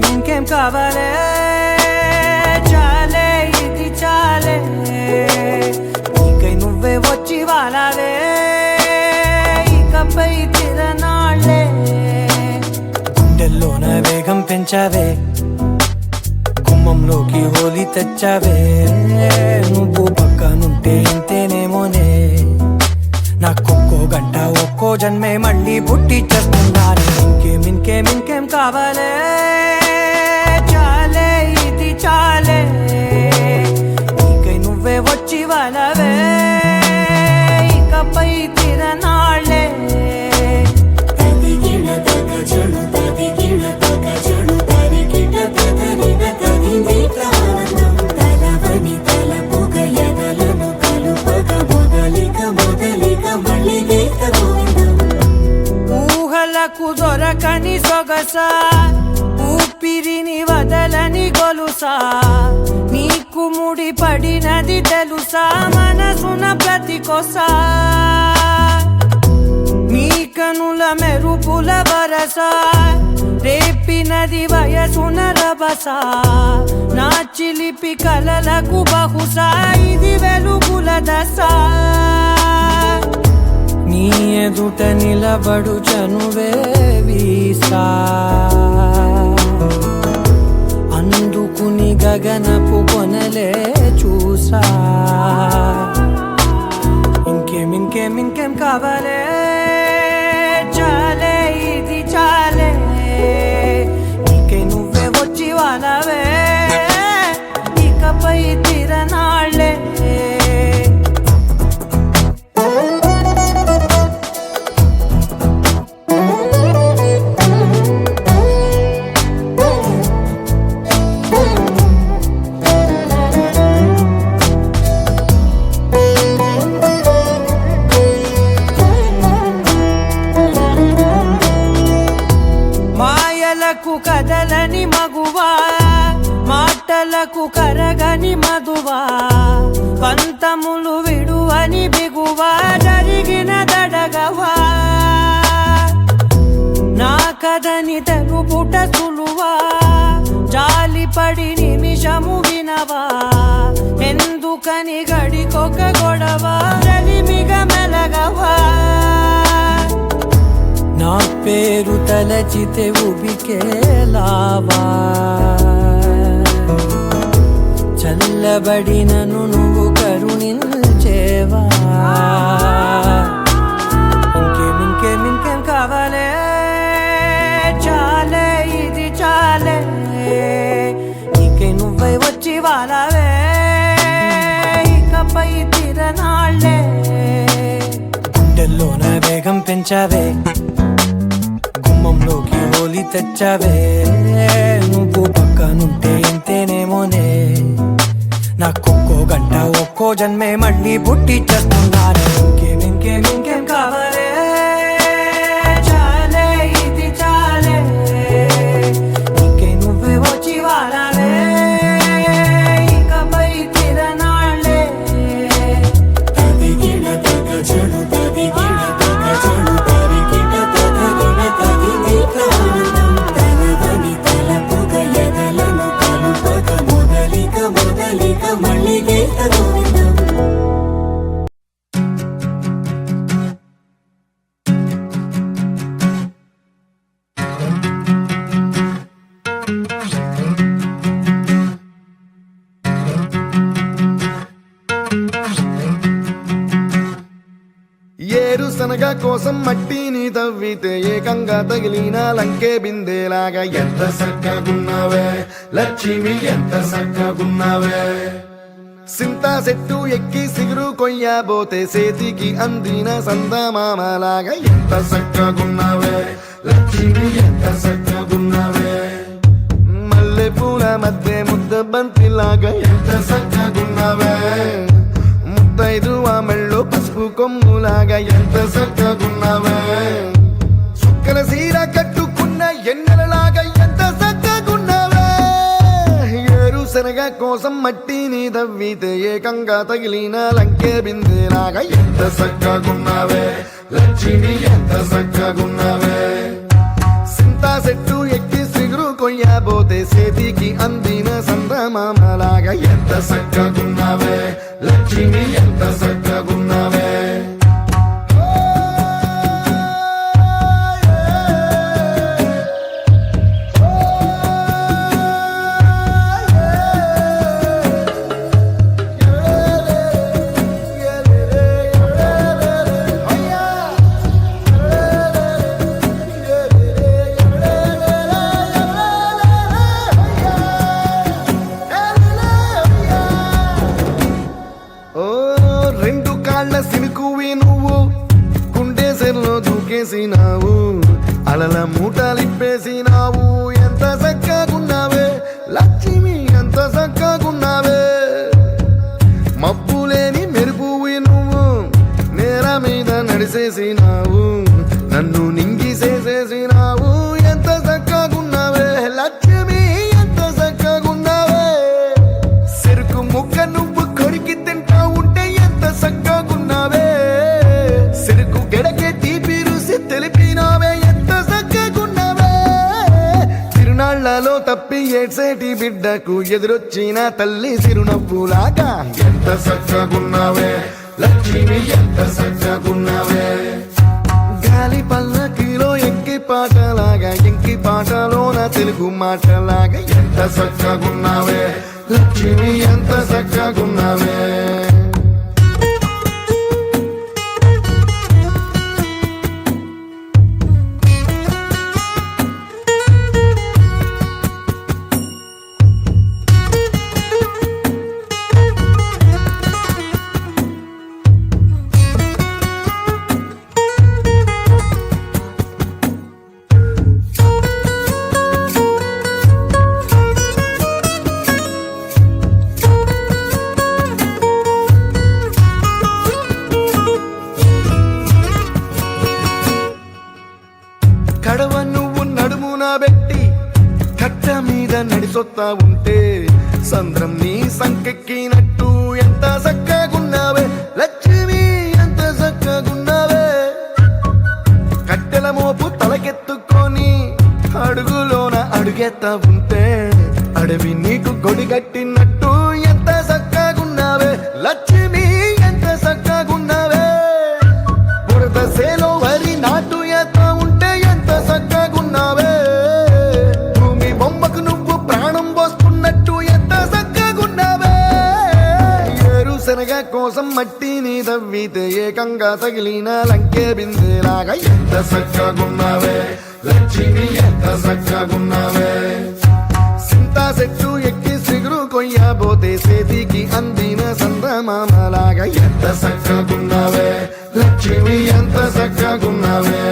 ఇంకేం కావాలే చాలే ఇది చాలే నీకై నువ్వే వచ్చి వాలావే ఇకపై తిరనాళ్ళే గుండెల్లోన వేగం పెంచావే గుమ్మంలోకి హోలీ తెచ్చావే నువ్వు పక్కనుంటే ఇంతేనేమోనే నాకొక్కో గంట ఒక్కో జన్మే మళ్ళీ పుట్టి చేస్తున్నాను ఇంకేం కావాలే చాలే ఇది చాలే నీకై నువ్వే వచ్చి వాలవే ఇకపై తిరనాళ్ళే ఊహలకు దొరకని సొగసా ఊపిరిని వదలని గొలుసా నీకు ముడి పడినది తెలుసా మనసున ప్రతి కొసా నీ కనుల మెరుపుల వరసా రేపినది వయసున రభసా నా చిలిపి కలలకు బహుశా ఇది వెలుగుల దశ నీ ఎదుట నిలబడు చనువే వీసా అందుకుని గగనపు కొనలే చూసా ఇంకేం కావాలే చాలే ఇది చాలే నీకై నువ్వే వచ్చి వాలవే ఇకపై తిరనాళ్ళే కదలని మగువా మాటలకు కరగని మధువా పంతములు విడువని బిగువా జరిగిన దడగవా నా కథని తెలుపుట సులువా జాలిపడి నిమిషము వినవా ఎందుకని గడికొక గొడవ రలిమిగ మెలగవా నా పేరు తలచితే ఉబికేలావా చల్లబడినను నువ్వు కరుణించేవా ఇంకేం కావాలే చాలే ఇది చాలే నీకై నువ్వై వచ్చి వాలవే ఇకపై తిరనాళ్ళే గుండెల్లోన వేగం పెంచావే గుమ్మంలోకి హోలీ తెచ్చావే నువ్వు పక్కనుంటే ఇంతేనేమోనే నాకొక్కో గంట ఒక్కో జన్మే మళ్ళీ పుట్టి చేస్తున్నాను ఇంకేం కావాలే చాలే ఇది చాలే నీకై నువ్వే వచ్చి వాలవే ఇకపై తిరనాళ్ళే ఏరుశనగ కోసం మట్టిని తవ్వితే ఏకంగా తగిలిన లంకే బిందేలాగా ఎంత సక్కగున్నావే లక్ష్మి ఎంత సక్కగున్నావే సింతా చెట్టు ఎక్కి సిగురు కొయ్యబోతే చేతికి అందిన సందమామలాగా ఎంత సక్కగున్నావే లక్ష్మి ఎంత సక్కగున్నావే మల్లె పూల మధ్య ముద్ద బంతిలాగా ఎంత చక్కగున్నావే ముత్తైదు మెళ్ళో పసుపు కొమ్ములాగా ఎంత చక్కగున్నావే సుక్కల సీర కట్టుకున్న ఎన్నెలలాగా ఎంత చక్కగున్నావే ఏరుశనగ కోసం మట్టిని దవ్వితే ఏకంగా తగిలిన లంకే బిందెలాగా ఎంత చక్కగున్నావే లక్ష్మి ఎంత చక్కగున్నావే సింతా చెట్టు ఎక్కి సిగురు కొయ్యబోతే చేతికి అందిన సందమామలాగా ఎంత చక్కగున్నావే లక్ష్మి ఎంత చక్కగున్నావే రెండు కాళ్ళ సినుకువి నువ్వు కుండేసెల్లో దూకేసినావు అలల మూటలిప్పేసినావు ఎంత చక్కగున్నావే లక్ష్మి ఎంత చక్కగున్నావే మబ్బులేని మెరుపువి నువ్వు నేల మీద నడిసేసినావు నన్ను నింగిసేసేసినావు ఎంత చక్కగున్నావే లక్ష్మి ఎంత చక్కగున్నావే చెరుకు ముక్క నువ్వు కొరికి తింటా ఉంటే ఎంత చక్కగున్నావే చెరుకు గెడకే తీపి రుసి తెలిపినావే ఎంత చక్కగున్నావే తిరునాళ్లలో తప్పి ఏడ్సేటి బిడ్డకు ఎదురొచ్చిన తల్లి చిరునవ్వులాగా ఎంత చక్కగున్నావే లక్ష్మి ఎంత చక్కగున్నావే గాలి పల్లకిలో ఎంకి పాటలాగా ఎంకి పాటలోన తెలుగు మాటలాగా ఎంత చక్కగున్నావే లక్ష్మి ఎంత చక్కగున్నావే కడవ నువ్వు నడుమున పెట్టి కట్ట మీద నడిసొత్తా ఉంటే సంద్రం నీ సంకెక్కినట్టు ఎంత చక్కగున్నావే లక్ష్మి ఎంత చక్కగున్నావే కట్టెల మోపు తలకెత్తుకొని అడుగులోన అడుగెత్తా ఉంటే అడవి నీకు గొడిగట్టినట్టు ఎంత చక్కగున్నావే లక్ష్మి ఎంత చక్కగున్నావే బురద సేలో వరి నాటు ఎత్తా ఉంటే ఎంత చక్కగున్నావే భూమి బొమ్మకు నువ్వు ప్రాణం పోస్తున్నట్టు ఎంత చక్కగున్నావే ఏరుశనగ కోసం మట్టిని దవ్వితే ఏకంగా తగిలిన లంకే బిందెలాగా ఎంత చక్కగున్నావే లక్ష్మి ఎంత చక్కగున్నావే సింతా చెట్టు ఎక్కి సిగురు కొయ్యబోతే చేతికి అందిన సందమామలాగా ఎంత చక్కగున్నావే లక్ష్మి ఎంత చక్కగున్నావే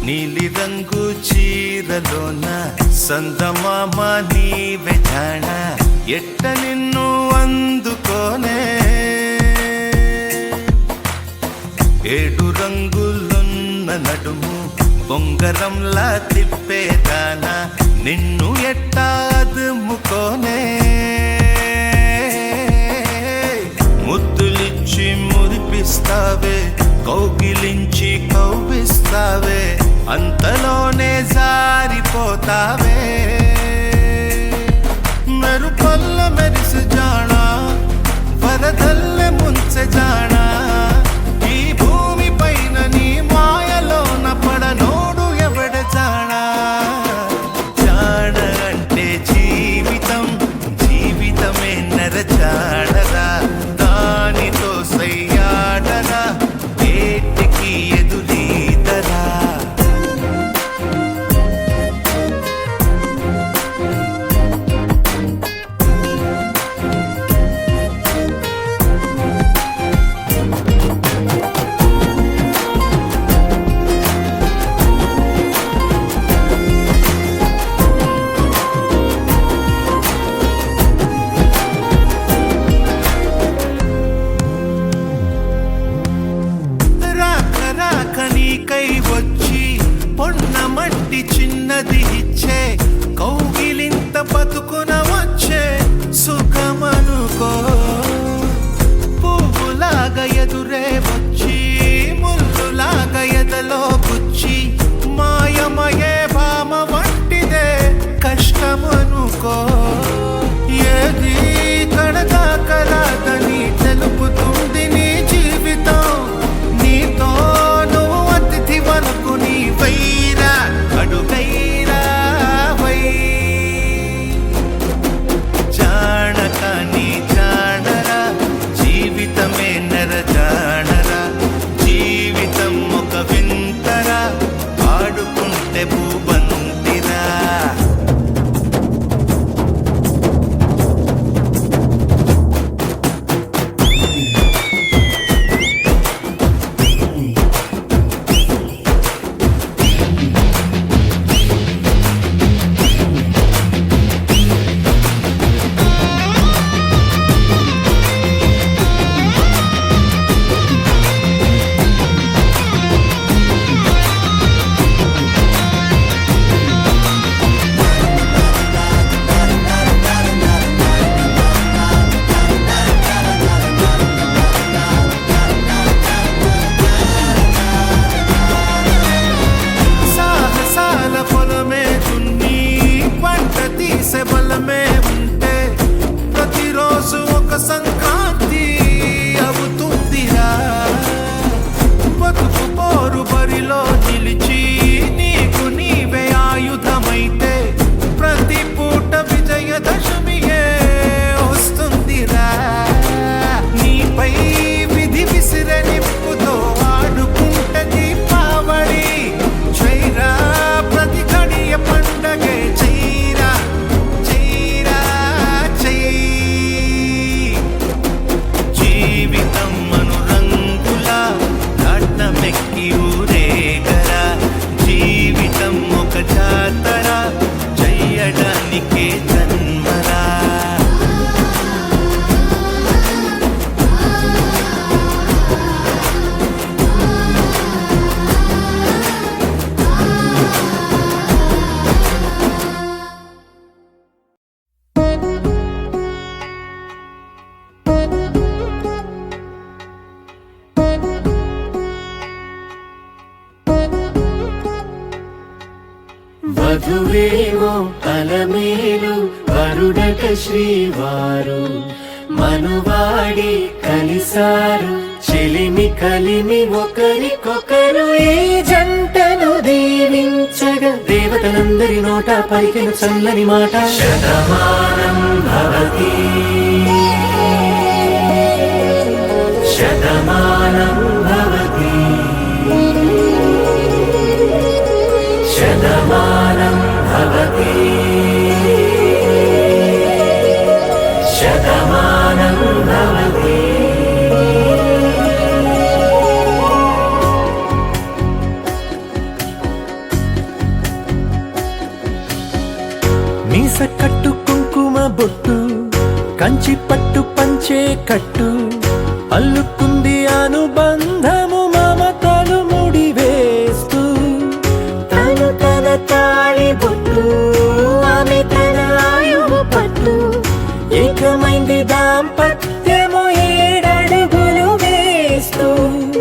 నీలి రంగు చీరలోన సందమామ నీవే జాణ ఎట్ట నిన్ను అందుకోనే ఏడు రంగులున్న నడుము బొంగరంలా తిప్పేదానా నిన్ను ఎట్టా అదుముకోనే ముద్దులిచ్చి మురిపిస్తావే కౌగిలించి కౌగిస్తావే అంతలోనే జారిపోతావే మెరుపల్ల మెరిసి జాణ వరదల్లె ముంచె ఎవడే జానా ఈ భూమి పైన నీ మాయలోన పడనోడు ఎవడే జానా జాన అంటే జీవితం జీవితమే నరచాడరా దానితో సయ్యాడరా ఏటికి ఎదురీదరా నీకై వచ్చి పొన్న మట్టి చిన్నది ఇచ్చే కౌగిలింత బతుకున వచ్చే సుఖమనుకో పువ్వులాగా ఎదురే వచ్చి ముల్లులాగా ఎదలో గుచ్చి మాయమయే భామ వంటిదే కష్టమనుకో ఏది కడగా కరాదని తెలుపుతుంది నీ జీవితం నీతో వలకు నీ వైరా అడుగైరా వై జానక నీ జానరా జీవితమే నర జానరా జీవితం ఒక వింతరా ఆడుకుంటే భూబంతిరా బలమే ఉంటే ప్రతిరోజు ఒక సంక్రాంతి అవుతుందిరా బతుకు పోరు బరిలో నిలిచి నీకు నీవే ఆయుధమైతే ప్రతి పూట విజయదశమియే వస్తుందిరా నీపై విధి విసిరే నిప్పుతో ఆడుకుంటే దీపావళి చైరా ప్రతి గడియ పండగే చైరా జీవితం అనురంగులా దాటమెక్కి ఊరేగరా జీవితం ఒక జాతర చెయ్యడానికే జన్మరా వధువేమో అలమేలు వరుడక శ్రీవారు మనువాడి కలిసారు చెలిమి కలిమి ఒకరికొకరు ఈ జంటను దీవించగా దేవతలందరి నోట పలికిన చల్లని మాట శతమానం భవతి శతమానం భవతి శతమానం భవతి శతమానం భవతి మీస కట్టు కుంకుమ బొట్టు కంచి పట్టు పంచే కట్టు అల్లుకుంది అనుబంధము మమతలు ముడివేస్తూ తను తన తాళి బొట్టు ఆమె తన ఆయువు పట్టు ఏకమైంది దాంపత్యము 7 అడుగులు వేస్తూ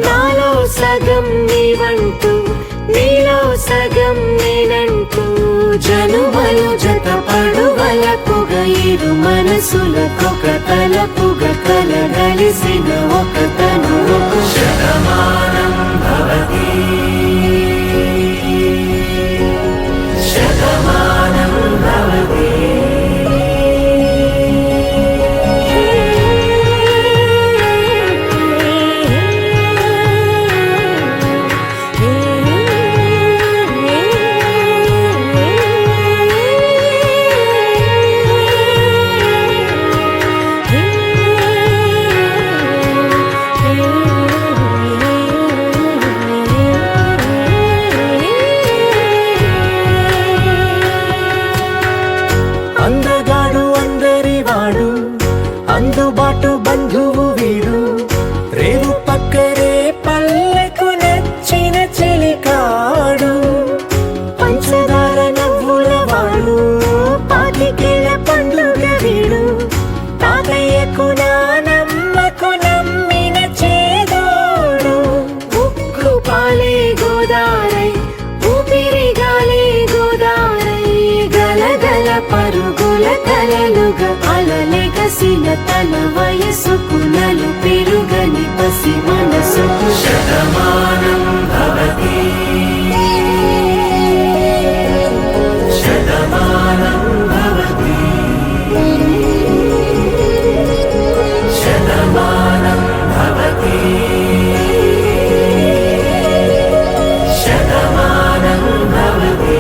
నాలో సగం నీవంటూ నీలో సగం నేనంటూ జనుమలు జతపడువలపుగ ఇరు మనసులకొక తలపుగ కలగలిసిన ఒక నిండుగా అలలెగసిన తన వయసుకు నలు పెరుగని పసి మనసుకు శతమానం భవతి శతమానం భవతి శతమానం భవతి శతమానం భవతి.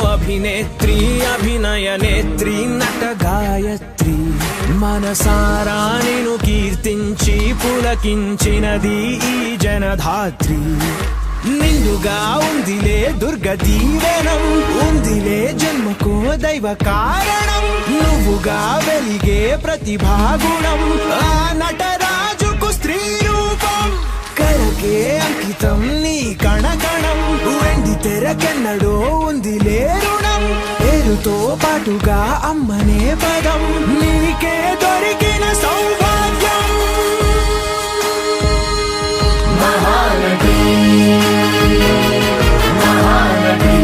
అభినేత్రి అభినయ నేత్రి నట గాయత్రి మనసారా నిను కీర్తించి పులకించినది ఈ జనధాత్రి. నిండుగా ఉందిలే దుర్గ దీవెనం ఉందిలే జన్మకో దైవ కారణం నువ్వుగా వెలిగే ప్రతిభాగుణం ఆ నటరాజుకు స్త్రీ రూపం కళకే అంకితం నీ కణకణం వెండి తెరకెన్నడో ఉందిలే రుణం పేరుతో పాటుగా అమ్మనే పదం నీకే దొరికిన సౌభాగ్యం. మహానటి మహానటి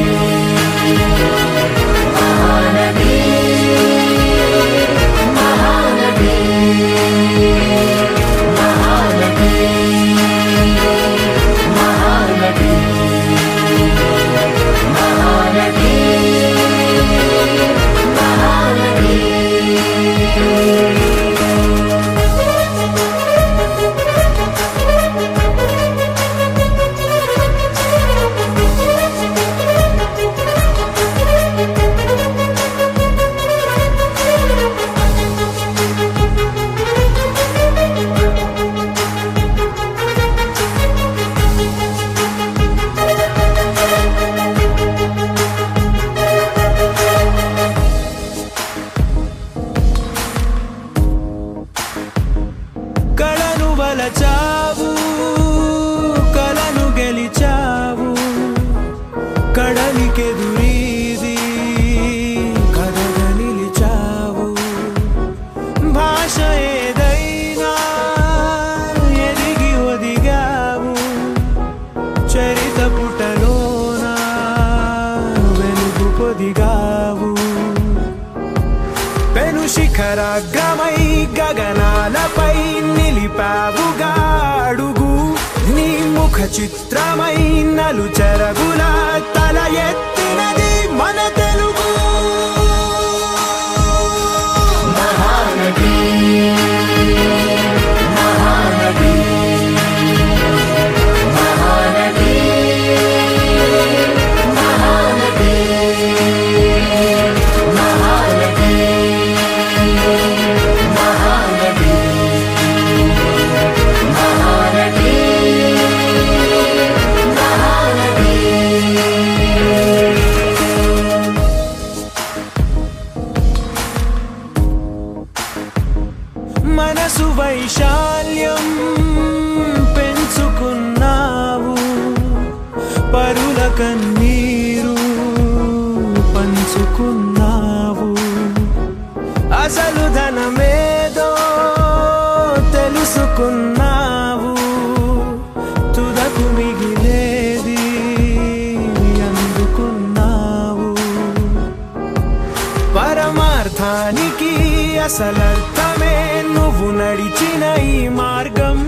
మహానటి మహానటి మహానటి మహానటి మహానటి మహానటి. కళను వలచావు కళను గెలిచావు కడలికెదురీది కథగా నిలిచావు భాష ఏదైనా ఎదిగి ఒదిగావు చరిత పుటలోన వెలుగు పొదిగావు పెను శిఖరాగ్రమై గగనాలపై నిలిపావుగా అడుగు నీ ముఖ చిత్రమై నలు చెరగుల తల ఎత్తినది మన తెలుగు. మహానటి మహానటి మహానటి మహానటి మహానటి మహానటి మహానటి మహానటి. మనసు వైశాల్యం పెంచుకున్నావు పరుల కన్నీరు పంచుకున్నావు అసలు ధనమేదో తెలుసుకున్నావు తుదకు మిగిలేది అందుకున్నావు పరమార్థానికి అసలర్థమే నువ్వు నడిచిన ఈ మార్గం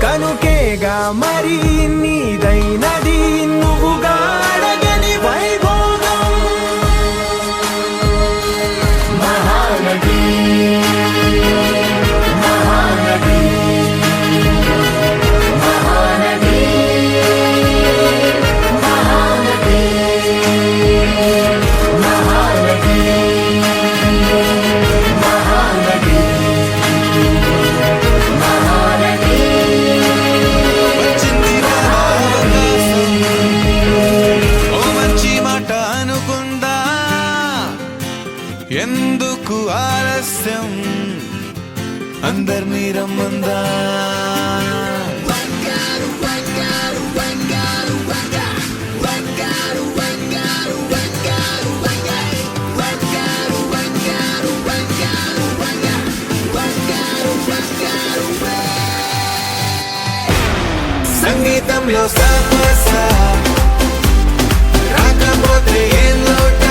కనుకేగా మరి నీదైనది నువ్వుగా అడగని వైభోగం. మహానటి మహానటి మహానటి మహానటి మహానటి మహానటి సంగీతంలో సాపస రాకపోతే ఏం లోట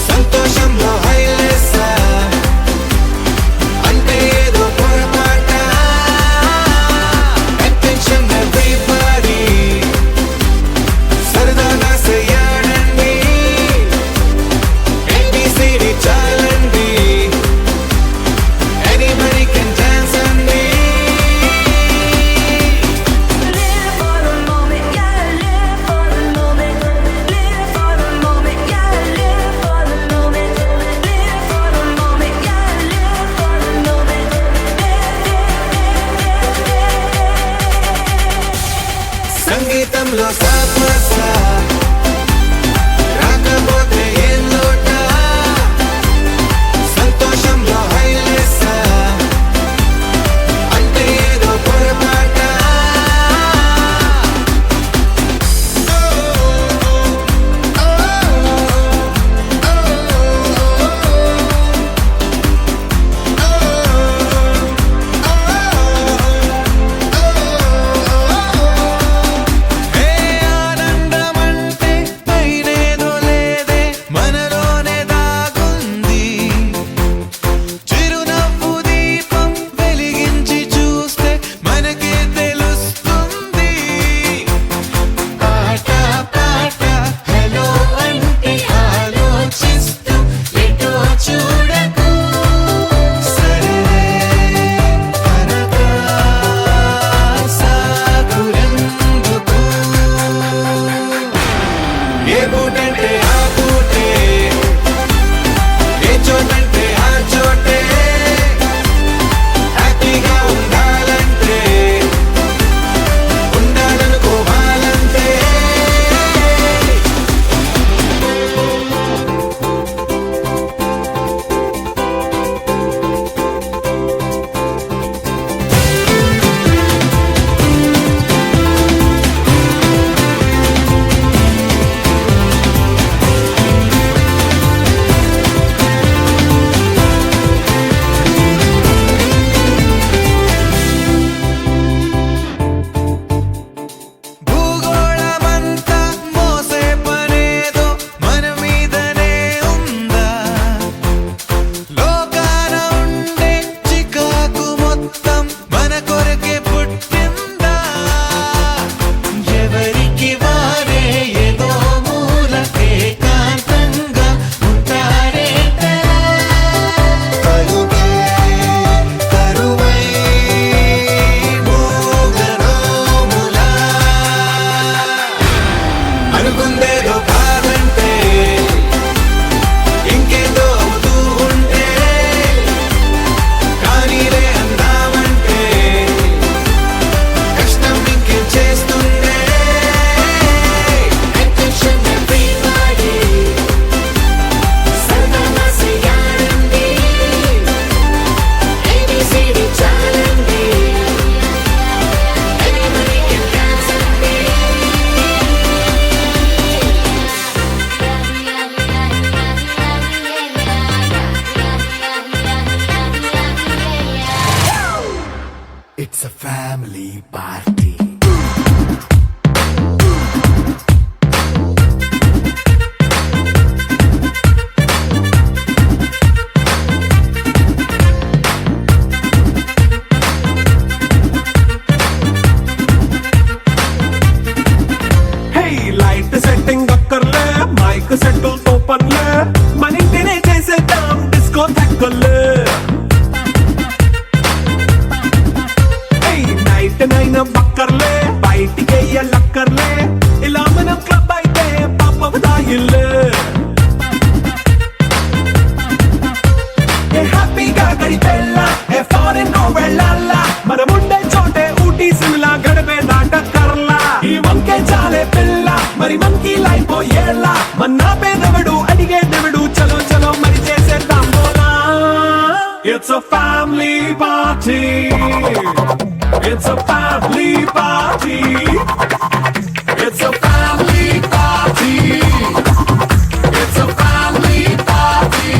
సంతోషంలో హైలెస్ అంటే ఏదో పొరపాట అటెన్షన్ ఎవ్రీబడీ సరదాగా చేయాలండి ABCD చాలండి anybody can dance అండి Live for the moment, yeah, live for the moment. Live for the moment, yeah, live for the moment. Live for the moment, yeah, live for the moment. సంగీతంలో సాపస రాకపోతే ఏం లోట సంతోషంలో హైలెస్ అంటే ఏదో పొరపాట ఏ ఆనందమంటే పైనేదో లేదే మనలోనే దాగుంది చిరునవ్వు దీపం వెలిగించి చూస్తే మనకే తెలుస్తుంది పాట పాట హలో అంటే ఆలోచిస్తూ ఎటో చూడకు సరే అనగా సాగురెందుకు ఏ పూటంటే ఆ పూటే ఏ చోటంటే ఆ చోటే హ్యాపీగా ఉండాలంటే ఉండాలనుకోవాలంటే భూగోళమంతా మోసే పనేదో మన మీదనే ఉందా లోకాన ఉండే చికాకు మొత్తం మన కొరకే పుట్టిందా ఎవరికి వారే ఏదో మూల ఏకాంతంగా ఉంటారే కరువై మూగనోములా అనుకుందేదో కాదంటే ఇంకేదో అవుతూ ఉంటే కానీలే అందామంటే కష్టం ఇంకేం చేస్తుందే Attention everybody, సరదాగా చేయాలండి ABCD చాలండి anybody can dance అండి It's a family party. Hey light setting అక్కర్లే మైక్ సెట్టుల్ తో పనిలే మన ఇంటినే చేసేద్దాం డిస్కో థెక్కలే హే నైట్ నైన్ బక్కర్లే బయటికి లక్కర్లే ఇలా మనం క్లబ్ అయితే పాపం దాయిల్లే ఏ హ్యాపీగా గడిపెళ్ళా ఏ ఫారెన్ నో వెళ్ళాలా మనముండే చోటే ఊటీ సిమ్లా గడిపే దాటక్కర్లా ఈ వంకే చాలే పిల్ల మరి మంకీ లైఫ్ ఏళ్ళ మన్నా పేదవడు అడిగేదెవడు చలో చలో మరి చేసేద్దాం బోలా It's a family party. It's a family party. It's a family party. It's a family party.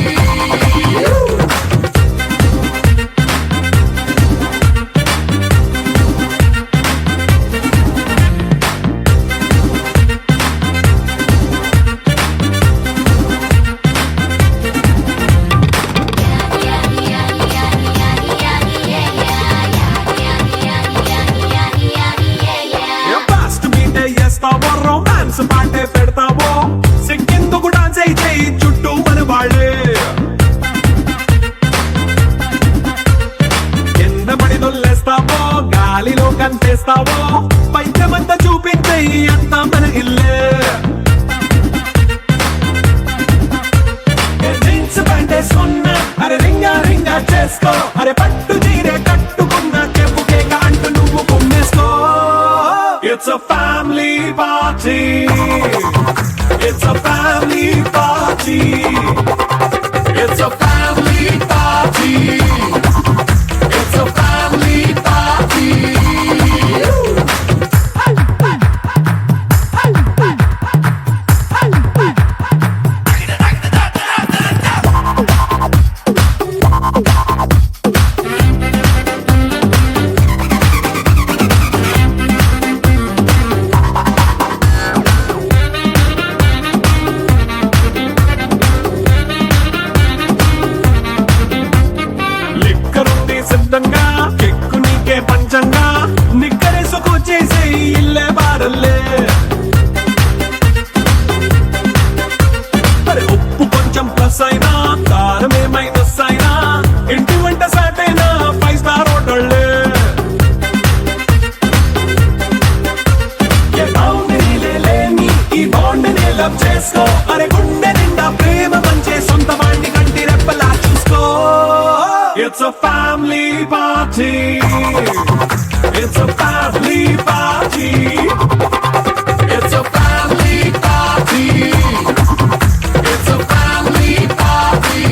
కంటేస్తావో పైద్యమంతా చూపించే అంతా మన ఇల్లే జీన్స్ ప్యాంట్ వేసుకున్నా అరే రింగా రింగా చేసుకో అరే పట్టు చీరే కట్టుకున్నా చెప్పు కేక అంటూ నువ్వు కుమ్మేసుకో it's a family party it's a family party it's a family party it's a family party లిక్కరుంది సిద్ధంగా కెక్కు నీకే పంచంగా నిక్కరేసుకొచ్చేసే ఇల్లే బారల్లే అరే ఉప్పు కొంచెం ప్లస్ అయినా కారమే మైనస్ అయినా ఇంటి వంట సాటైనా 5 స్టార్ హోటళ్ళే లేని ఈ బాండ్ ని లవ్ చేసుకో అరే గుండె నిండా ప్రేమ పంచే సొంత వాణ్ణి కంటి రెప్పలా చూసుకో It's a family party. It's a family party. It's a family party. It's a family party.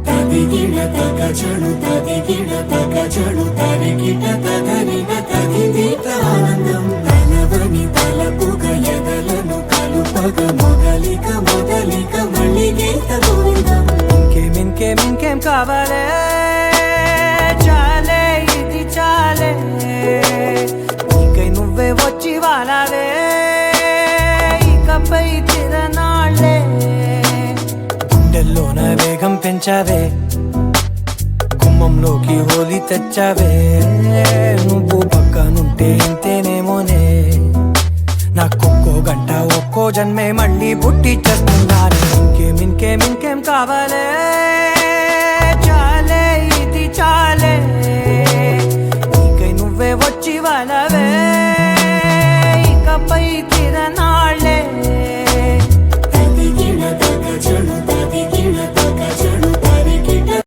తదిగిడ తగజడు తదిగిడ తగజడు తరిగిట తదరిన తదిదీత ఆనందం తలవని తలపుగ ఎదలను కలుపగ మొదలిక మొదలిక మళ్ళీ గీత గోవిందం ఇంకేం కావాలే చాలే ఇది చాలే నీకై నువ్వే వచ్చి వాలావే ఇకపై తిరనాళ్ళే గుండెల్లోన వేగం పెంచావే గుమ్మంలోకి హోలీ తెచ్చావే నువ్వు పక్కనుంటే ఇంతేనేమోనే నాకొక్కో గంట ఒక్కో జన్మే మళ్ళీ పుట్టి చేస్తున్నాను ఇంకేం కావాలే